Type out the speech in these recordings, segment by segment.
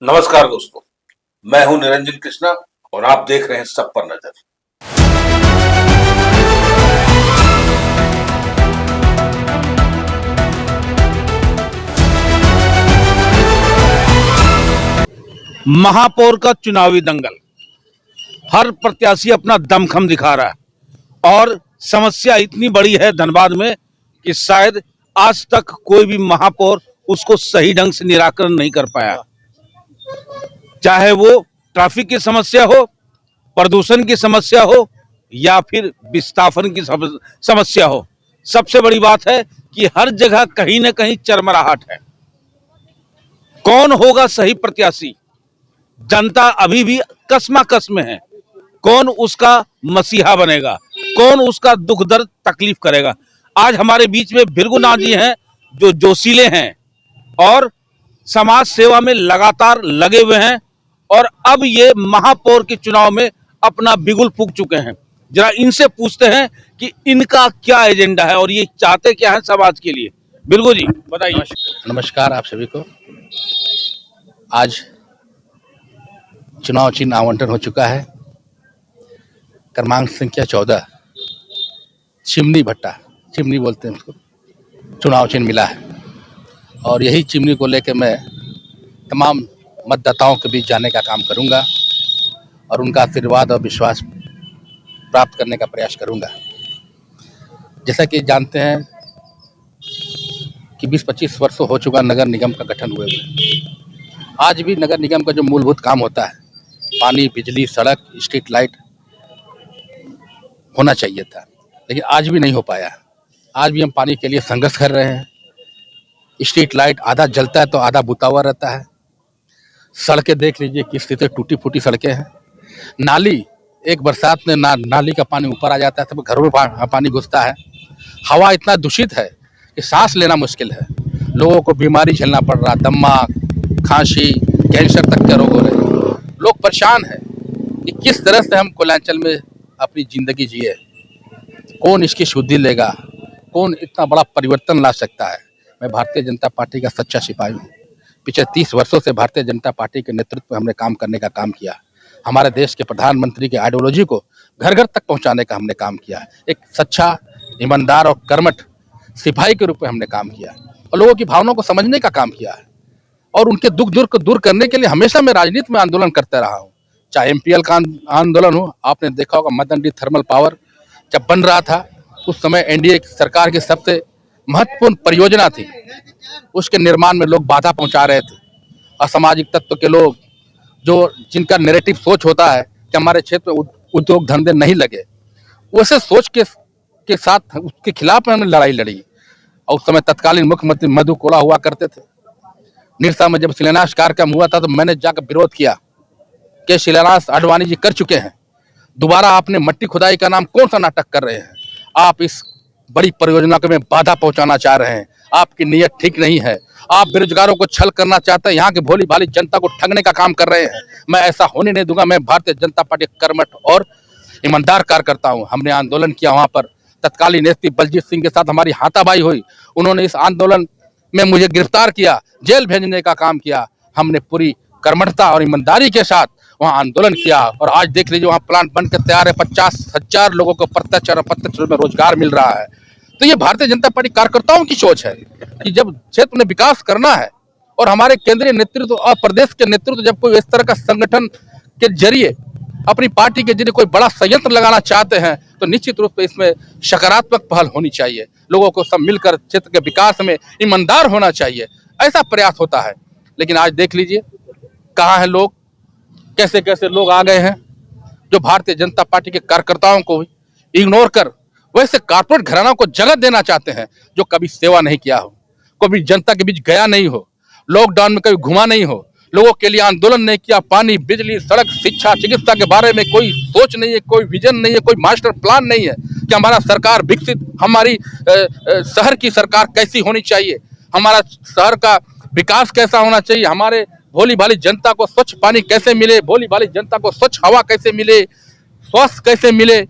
नमस्कार दोस्तों, मैं हूं निरंजन कृष्णा और आप देख रहे हैं सब पर नजर। महापौर का चुनावी दंगल, हर प्रत्याशी अपना दमखम दिखा रहा है और समस्या इतनी बड़ी है धनबाद में कि शायद आज तक कोई भी महापौर उसको सही ढंग से निराकरण नहीं कर पाया। चाहे वो ट्रैफिक की समस्या हो, प्रदूषण की समस्या हो या फिर विस्थापन की समस्या हो, सबसे बड़ी बात है कि हर जगह कहीं ना कहीं चरमराहट है। कौन होगा सही प्रत्याशी? जनता अभी भी कसमाकस में है। कौन उसका मसीहा बनेगा? कौन उसका दुख दर्द तकलीफ करेगा? आज हमारे बीच में भृगुनाथ जी हैं जो जोशीले हैं और समाज सेवा में लगातार लगे हुए हैं और अब ये महापौर के चुनाव में अपना बिगुल फूंक चुके हैं। जरा इनसे पूछते हैं कि इनका क्या एजेंडा है और ये चाहते क्या है समाज के लिए। बिल्कुल जी, बताइए। नमस्कार आप सभी को। आज चुनाव चिन्ह आवंटन हो चुका है। क्रमांक संख्या 14 चिमनी भट्टा, चिमनी बोलते हैं उसको, चुनाव चिन्ह मिला है और यही चिमनी को लेकर मैं तमाम मतदाताओं के बीच जाने का काम करूंगा और उनका आशीर्वाद और विश्वास प्राप्त करने का प्रयास करूंगा। जैसा कि जानते हैं कि 20-25 वर्षों हो चुका नगर निगम का गठन हुए। आज भी नगर निगम का जो मूलभूत काम होता है, पानी, बिजली, सड़क, स्ट्रीट लाइट होना चाहिए था, लेकिन आज भी नहीं हो पाया। आज भी हम पानी के लिए संघर्ष कर रहे हैं। स्ट्रीट लाइट आधा जलता है तो आधा बुता हुआ रहता है। सड़कें देख लीजिए किस स्थिति, टूटी फूटी सड़कें हैं। नाली, एक बरसात में नाली का पानी ऊपर आ जाता है, तब घरों में पानी घुसता है। हवा इतना दूषित है कि सांस लेना मुश्किल है। लोगों को बीमारी झेलना पड़ रहा, दमा, खांसी, कैंसर तक के रोग हो रहे। लोग परेशान हैं कि किस तरह से हम कोयलांचल में अपनी जिंदगी जिए। कौन इसकी शुद्धि लेगा? कौन इतना बड़ा परिवर्तन ला सकता है? मैं भारतीय जनता पार्टी का सच्चा सिपाही हूँ। पिछले 30 वर्षों से भारतीय जनता पार्टी के नेतृत्व में हमने काम करने का काम किया। हमारे देश के प्रधानमंत्री की आइडियोलॉजी को घर घर तक पहुंचाने का हमने काम किया। एक सच्चा, ईमानदार और कर्मठ सिपाही के रूप में हमने काम किया और लोगों की भावनाओं को समझने का काम किया है और उनके दुख दुख को दूर करने के लिए हमेशा मैं राजनीति में आंदोलन करते रहा हूँ। चाहे एमपीएल का आंदोलन हो, आपने देखा होगा मदन डी थर्मल पावर जब बन रहा था, उस समय एनडीए सरकार की सबसे महत्वपूर्ण परियोजना थी। उसके निर्माण में लोग बाधा पहुंचा रहे थे। असामाजिक तत्व के लोग, जो जिनका नैरेटिव सोच होता है कि हमारे क्षेत्र में उद्योग धंधे नहीं लगे, वैसे सोच के साथ उसके खिलाफ हमने लड़ाई लड़ी। और उस समय तत्कालीन मुख्यमंत्री मधु कोड़ा हुआ करते थे। निरसा में जब शिलान्यास कार्यक्रम हुआ था तो मैंने जाकर विरोध किया कि शिलान्यास आडवाणी जी कर चुके हैं, दोबारा आपने मट्टी खुदाई का नाम कौन सा नाटक कर रहे हैं? आप इस बड़ी परियोजना को में बाधा पहुंचाना चाह रहे हैं। आपकी नीयत ठीक नहीं है। आप बेरोजगारों को छल करना चाहते हैं, यहाँ की भोली भाली जनता को ठगने का काम कर रहे हैं। मैं ऐसा होने नहीं दूंगा। मैं भारतीय जनता पार्टी कर्मठ और ईमानदार कार्यकर्ता हूँ। हमने आंदोलन किया, वहाँ पर तत्कालीन एसपी बलजीत सिंह के साथ हमारी हाथापाई हुई। उन्होंने इस आंदोलन में मुझे गिरफ्तार किया, जेल भेजने का काम किया। हमने पूरी कर्मठता और ईमानदारी के साथ वहाँ आंदोलन किया और आज देख लीजिए वहाँ प्लांट बनकर तैयार है। 50,000 लोगों को प्रत्यक्ष और अप्रत्यक्ष रूप में रोजगार मिल रहा है। तो ये भारतीय जनता पार्टी कार्यकर्ताओं की सोच है कि जब क्षेत्र में विकास करना है और हमारे केंद्रीय नेतृत्व और प्रदेश के नेतृत्व जब कोई इस तरह का संगठन के जरिए अपनी पार्टी के जरिए कोई बड़ा संयंत्र लगाना चाहते हैं तो निश्चित रूप से इसमें सकारात्मक पहल होनी चाहिए। लोगों को सब मिलकर क्षेत्र के विकास में ईमानदार होना चाहिए, ऐसा प्रयास होता है। लेकिन आज देख लीजिए कहाँ हैं लोग, कैसे कैसे लोग आ गए हैं जो भारतीय जनता पार्टी के कार्यकर्ताओं को इग्नोर कर वैसे कारपोरेट घरानों को जगह देना चाहते हैं जो कभी सेवा नहीं किया हो, कभी जनता के बीच गया नहीं हो, लॉकडाउन में कभी घुमा नहीं हो, लोगों के लिए आंदोलन नहीं किया। पानी, बिजली, सड़क, शिक्षा, चिकित्सा के बारे में कोई सोच नहीं है, कोई विजन नहीं है, कोई मास्टर प्लान नहीं है कि हमारा सरकार विकसित, हमारी शहर की सरकार कैसी होनी चाहिए, हमारा शहर का विकास कैसा होना चाहिए, हमारे भोली भाली जनता को स्वच्छ पानी कैसे मिले, भोली भाली जनता को स्वच्छ हवा कैसे मिले, स्वास्थ्य कैसे मिले,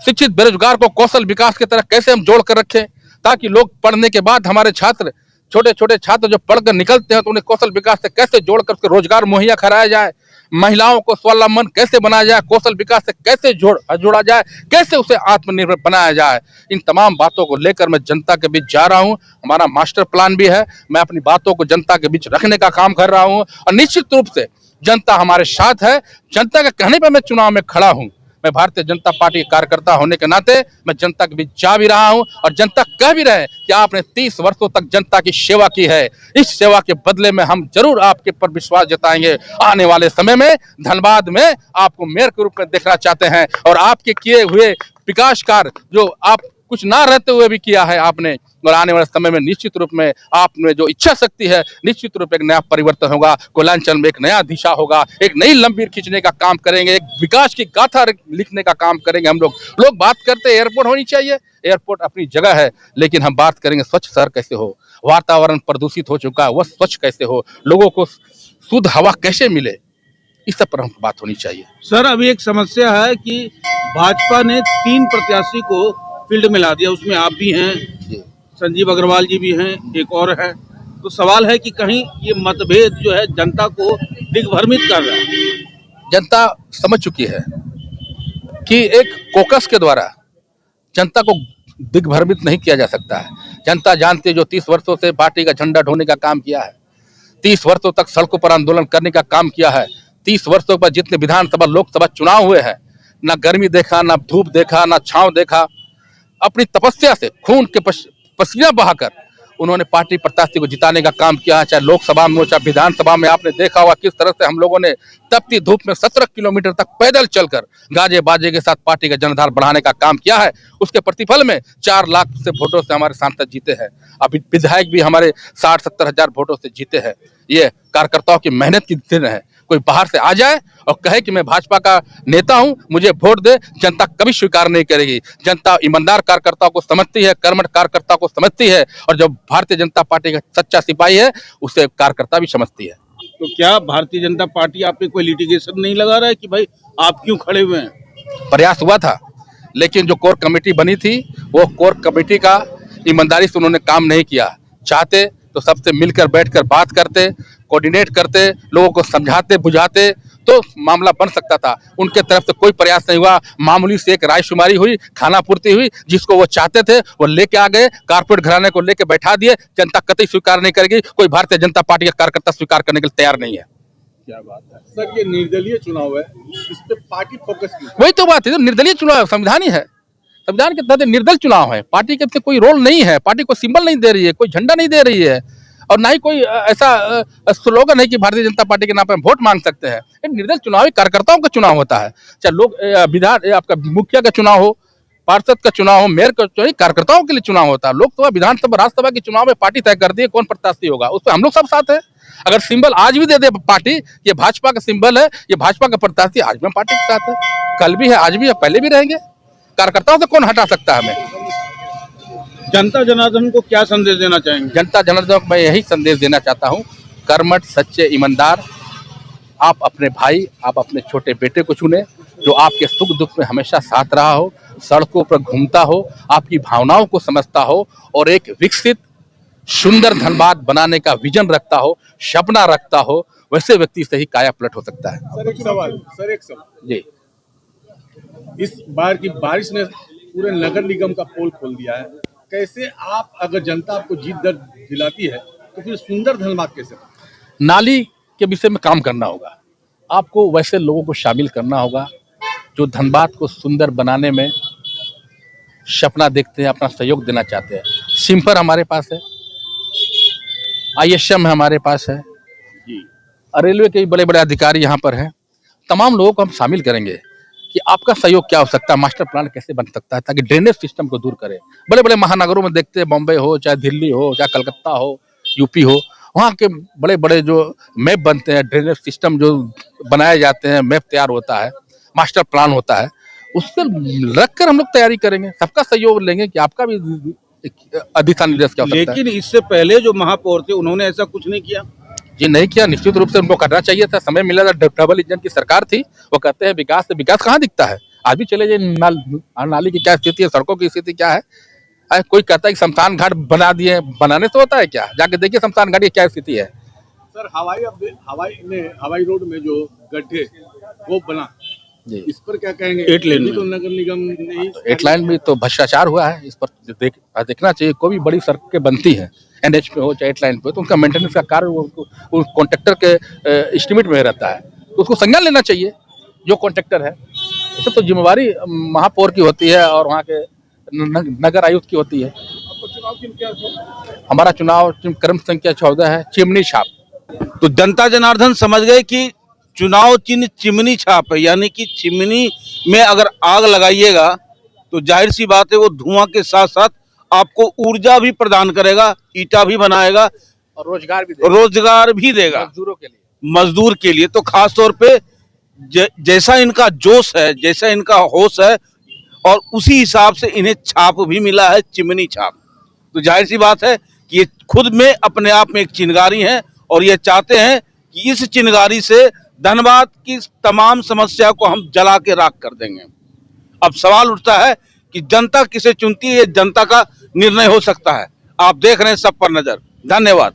शिक्षित बेरोजगार को कौशल विकास की तरह कैसे हम जोड़ कर रखें ताकि लोग पढ़ने के बाद हमारे छात्र छोटे छोटे छात्र जो पढ़कर निकलते हैं तो उन्हें कौशल विकास से कैसे जोड़कर उसके रोजगार मुहैया कराया जाए, महिलाओं को स्वावलंबन कैसे बनाया जाए, कौशल विकास से कैसे जोड़ा जाए, कैसे उसे आत्मनिर्भर बनाया जाए, इन तमाम बातों को लेकर मैं जनता के बीच जा रहा हूं। हमारा मास्टर प्लान भी है, मैं अपनी बातों को जनता के बीच रखने का काम कर रहा हूं और निश्चित रूप से जनता हमारे साथ है। जनता के कहने पर मैं चुनाव में खड़ा हूं। मैं भारतीय जनता पार्टी के कार्यकर्ता होने के नाते मैं जनता के बीच जा भी रहा हूं और जनता कह भी रहे कि आपने 30 वर्षों तक जनता की सेवा की है, इस सेवा के बदले में हम जरूर आपके पर विश्वास जताएंगे। आने वाले समय में धनबाद में आपको मेयर के रूप में देखना चाहते हैं और आपके किए हुए विकास कार्य जो आप कुछ ना रहते हुए भी किया है आपने, और आने वाले समय में निश्चित रूप में आपने जो इच्छा शक्ति है, निश्चित रूप एक नया परिवर्तन होगा, कोयलांचल में एक नया दिशा होगा, एक नई लंबी खींचने का काम करेंगे, एक विकास की गाथा लिखने का काम करेंगे हम लोग बात करते हैं एयरपोर्ट होनी चाहिए, एयरपोर्ट अपनी जगह है, लेकिन हम बात करेंगे स्वच्छ शहर कैसे हो, वातावरण प्रदूषित हो चुका है वह स्वच्छ कैसे हो, लोगों को शुद्ध हवा कैसे मिले, इस सब पर हम बात होनी चाहिए। सर, अभी एक समस्या है कि भाजपा ने 3 प्रत्याशी को फील्ड में ला दिया, उसमें आप भी हैं, संजीव अग्रवाल जी भी हैं, एक और है। तो सवाल है कि कहीं ये मतभेद जो है जनता को दिग्भ्रमित कर रहा है। जनता समझ चुकी है कि एक कोकस के द्वारा जनता को दिग्भ्रमित नहीं किया जा सकता है। जनता जानती है जो 30 वर्षों से पार्टी का झंडा ढोने का काम किया है, 30 वर्षों तक सड़कों पर आंदोलन करने का काम किया है, 30 वर्षों पर जितने विधानसभा लोकसभा चुनाव हुए हैं, ना गर्मी देखा, ना धूप देखा, ना छांव देखा, अपनी तपस्या से खून के पसीना बहाकर उन्होंने पार्टी प्रत्याशी को जिताने का काम किया है। चाहे लोकसभा में हो चाहे विधानसभा में, आपने देखा होगा किस तरह से हम लोगों ने तपती धूप में 17 किलोमीटर तक पैदल चलकर गाजे बाजे के साथ पार्टी का जनाधार बढ़ाने का काम किया है। उसके प्रतिफल में 4 लाख से वोटों से हमारे सांसद जीते हैं, अभी विधायक भी हमारे 60-70 हजार वोटों से जीते हैं। ये कार्यकर्ताओं की मेहनत की दिन है। कोई बाहर से आ जाए और कहे कि मैं भाजपा का नेता हूं, मुझे वोट दे, जनता कभी स्वीकार नहीं करेगी। जनता ईमानदार कार्यकर्ताओं को समझती है, कर्मठ कार्यकर्ता को समझती है, और जो भारतीय जनता पार्टी का सच्चा सिपाही है उसे कार्यकर्ता भी समझती है। तो क्या भारतीय जनता पार्टी आप पे कोई लिटिगेशन नहीं लगा रहा है कि भाई आप क्यों खड़े हुए हैं? प्रयास हुआ था, लेकिन जो कोर कमेटी बनी थी वो कोर कमेटी का ईमानदारी से उन्होंने काम नहीं किया। चाहते तो सबसे मिलकर बैठकर बात करते, कोऑर्डिनेट करते, लोगों को समझाते बुझाते तो मामला बन सकता था। उनके तरफ से कोई प्रयास नहीं हुआ। मामूली से एक रायशुमारी हुई, खाना पूर्ति हुई, जिसको वो चाहते थे वो लेके आ गए, कारपोरेट घराने को लेके बैठा दिए। जनता कतई स्वीकार नहीं करेगी, कोई भारतीय जनता पार्टी का कार्यकर्ता स्वीकार करने के लिए तैयार नहीं है। क्या बात है सर, ये निर्दलीय चुनाव है, इस पे पार्टी फोकस की। वही तो बात है, निर्दलीय चुनाव संविधान ही है, संविधान के तहत निर्दल चुनाव है। पार्टी के कोई रोल नहीं है, पार्टी को सिंबल नहीं दे रही है, कोई झंडा नहीं दे रही है, और ना ही कोई ऐसा स्लोगन है कि भारतीय जनता पार्टी के नाम पर वोट मांग सकते हैं। निर्दल चुनाव कार्यकर्ताओं का चुनाव होता है, चाहे लोग विधान आपका मुखिया का चुनाव हो, पार्षद का चुनाव हो, मेयर का चुनाव, कार्यकर्ताओं के लिए चुनाव होता है। लोकसभा विधानसभा राज्यसभा के चुनाव में पार्टी तय करती है कौन प्रत्याशी होगा, उस पर हम लोग सब साथ है। अगर सिंबल आज भी दे दे पार्टी, ये भाजपा का सिंबल है, ये भाजपा का प्रत्याशी, आज भी पार्टी के साथ है, कल भी है, आज भी है, पहले भी रहेंगे। कार्यकर्ताओं से कौन हटा सकता है हमें? जनता जनार्दन को क्या संदेश देना चाहेंगे? जनता जनार्दन को मैं यही संदेश देना चाहता हूँ, कर्मठ, सच्चे, ईमानदार, आप अपने भाई, आप अपने छोटे बेटे को चुने जो आपके सुख दुख में हमेशा साथ रहा हो, सड़कों पर घूमता हो, आपकी भावनाओं को समझता हो, और एक विकसित सुंदर धनबाद बनाने का विजन रखता हो, सपना रखता हो, वैसे व्यक्ति से ही काया पलट हो सकता है। सर एक सवाल जी, इस बार की बारिश ने पूरे नगर निगम का पोल खोल दिया है। कैसे आप, अगर जनता आपको जीत दर्ज दिलाती है तो फिर सुंदर धनबाद कैसे? नाली के विषय में काम करना होगा, आपको वैसे लोगों को शामिल करना होगा जो धनबाद को सुंदर बनाने में सपना देखते हैं, अपना सहयोग देना चाहते हैं। सिम्फर हमारे पास है, ISM हमारे पास है, रेलवे के बड़े बड़े अधिकारी यहाँ पर हैं। तमाम लोगों को हम शामिल करेंगे कि आपका सहयोग क्या हो सकता है, मास्टर प्लान कैसे बन सकता है, ताकि ड्रेनेज सिस्टम को दूर करें। बड़े बड़े महानगरों में देखते हैं, बॉम्बे हो चाहे दिल्ली हो चाहे कलकत्ता हो, यूपी हो, वहाँ के बड़े बड़े जो मैप बनते हैं, ड्रेनेज सिस्टम जो बनाए जाते हैं, मैप तैयार होता है, मास्टर प्लान होता है, उस पर रख कर हम लोग तैयारी करेंगे, सबका सहयोग लेंगे कि आपका भी दिशा निर्देश क्या हो सकता है। लेकिन इससे पहले जो महापौर थे उन्होंने ऐसा कुछ नहीं किया। जी नहीं किया, निश्चित रूप से उनको करना चाहिए था, समय मिला था, डबल इंजन की सरकार थी। वो कहते हैं विकास से विकास कहाँ दिखता है? आज भी चले जाइए, नाली की क्या स्थिति है, सड़कों की स्थिति क्या है, कोई कहता है कि शमशान घाट बना दिए, बनाने से होता है क्या? जाके देखिए शमशान घाट की क्या स्थिति है। सर हवाई रोड में जो गड्ढे वो बना, जी, इस पर क्या कहेंगे? 8 लेन में। तो नगर निगम ने तो 8 लाइन में तो भ्रष्टाचार हुआ है। इस पर देखना चाहिए। कोई भी बड़ी सड़कें बनती है, एनएच पे हो चाहे 8 लाइन पे, तो उनका मेंटेनेंस का कार्य वो कॉन्ट्रैक्टर के एस्टिमेट में रहता है, तो उसको संज्ञान लेना चाहिए जो कॉन्ट्रैक्टर है। इससे तो जिम्मेवारी महापौर की होती है और वहाँ के नगर आयुक्त की होती है। आपको चुनाव चिन्ह क्या है? हमारा चुनाव क्रम संख्या 14 है, चिमनी छाप। तो जनता जनार्दन समझ गए कि चुनाव चिन्ह चिमनी छाप है, यानी कि चिमनी में अगर आग लगाइएगा तो जाहिर सी बात है वो धुआं के साथ साथ आपको ऊर्जा भी प्रदान करेगा, ईटा भी बनाएगा और रोजगार भी रोजगार भी देगा मजदूरों के लिए। मजदूर के लिए। तो खास तौर पे जैसा इनका जोश है, जैसा इनका होश है, और उसी हिसाब से इन्हें छाप भी मिला है, चिमनी छाप। तो जाहिर सी बात है कि ये खुद में अपने आप में एक चिनगारी है और ये चाहते हैं कि इस चिनगारी से धनबाद की तमाम समस्या को हम जला के राख कर देंगे। अब सवाल उठता है कि जनता किसे चुनती है, ये जनता का निर्णय हो सकता है। आप देख रहे हैं सब पर नजर। धन्यवाद।